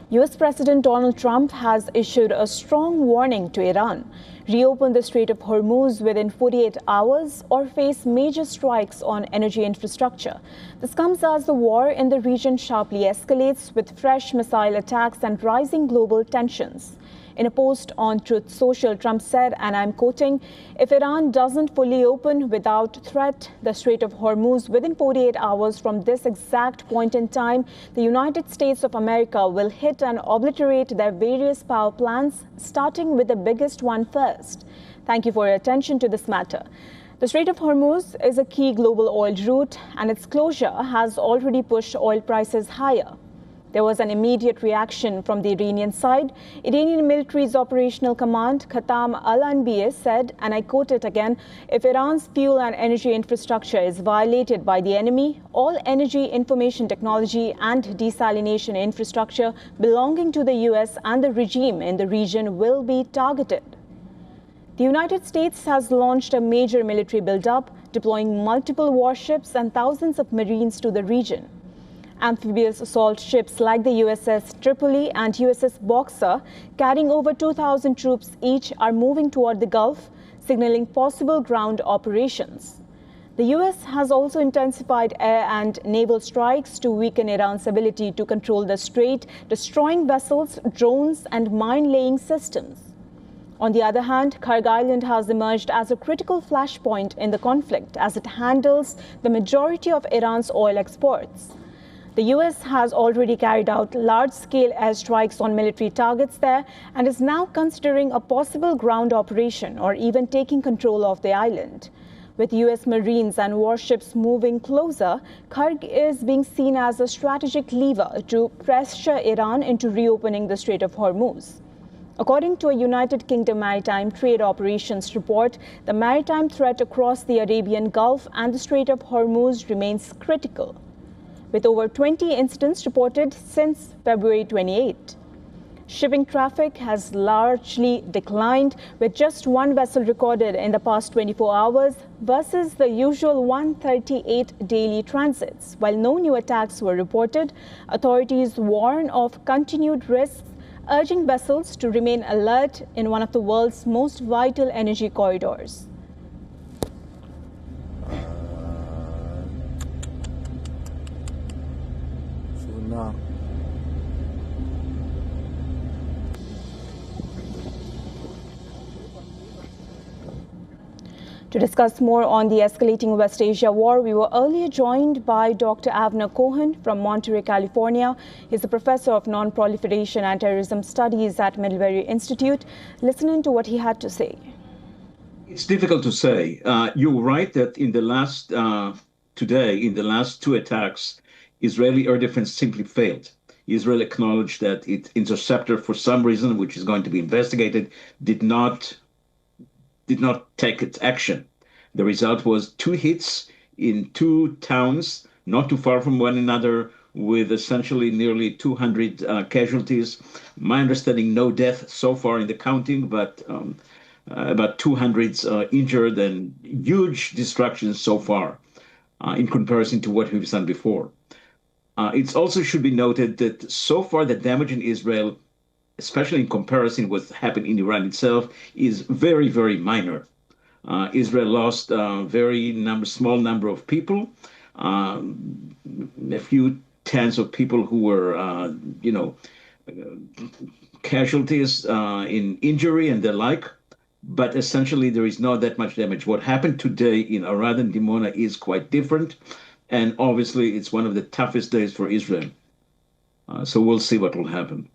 US President Donald Trump has issued a strong warning to Iran: reopen the Strait of Hormuz within 48 hours or face major strikes on energy infrastructure. This comes as the war in the region sharply escalates with fresh missile attacks and rising global tensions. In a post on Truth Social, Trump said, and I'm quoting, "If Iran doesn't fully open without threat the Strait of Hormuz within 48 hours from this exact point in time, the United States of America will hit and obliterate their various power plants, starting with the biggest one first." Thank you for your attention to this matter. The Strait of Hormuz is a key global oil route, and its closure has already pushed oil prices higher. There was an immediate reaction from the Iranian side. Iranian military's operational command, Khatam al-Anbiya, said, and I quote it again, "If Iran's fuel and energy infrastructure is violated by the enemy, all energy, information technology and desalination infrastructure belonging to the US and the regime in the region will be targeted." The United States has launched a major military buildup, deploying multiple warships and thousands of Marines to the region. Amphibious assault ships like the USS Tripoli and USS Boxer, carrying over 2,000 troops each, are moving toward the Gulf, signaling possible ground operations. The US has also intensified air and naval strikes to weaken Iran's ability to control the strait, destroying vessels, drones, and mine-laying systems. On the other hand, Kharg Island has emerged as a critical flashpoint in the conflict as it handles the majority of Iran's oil exports. The US has already carried out large-scale airstrikes on military targets there and is now considering a possible ground operation or even taking control of the island. With US Marines and warships moving closer, Kharg is being seen as a strategic lever to pressure Iran into reopening the Strait of Hormuz. According to a United Kingdom Maritime Trade Operations report, the maritime threat across the Arabian Gulf and the Strait of Hormuz remains critical, with over 20 incidents reported since February 28. Shipping traffic has largely declined, with just one vessel recorded in the past 24 hours versus the usual 138 daily transits. While no new attacks were reported, authorities warn of continued risks, urging vessels to remain alert in one of the world's most vital energy corridors. To discuss more on the escalating West Asia war, we were earlier joined by Dr. Avner Cohen from Monterey, California. He's a professor of non-proliferation and terrorism studies at Middlebury Institute. Listen in to what he had to say. It's difficult to say. You're right that in the last two attacks, Israeli air defense simply failed. Israel acknowledged that its interceptor, for some reason, which is going to be investigated, did not take its action. The result was two hits in two towns, not too far from one another, with essentially nearly 200 casualties. My understanding, no death so far in the counting, but about 200 injured and huge destruction so far in comparison to what we've done before. It also should be noted that so far the damage in Israel, especially in comparison with what happened in Iran itself, is very, very minor. Israel lost a very small number of people, a few tens of people who were, casualties in injury and the like. But essentially, there is not that much damage. What happened today in Arad and Dimona is quite different. And obviously, it's one of the toughest days for Israel. So we'll see what will happen.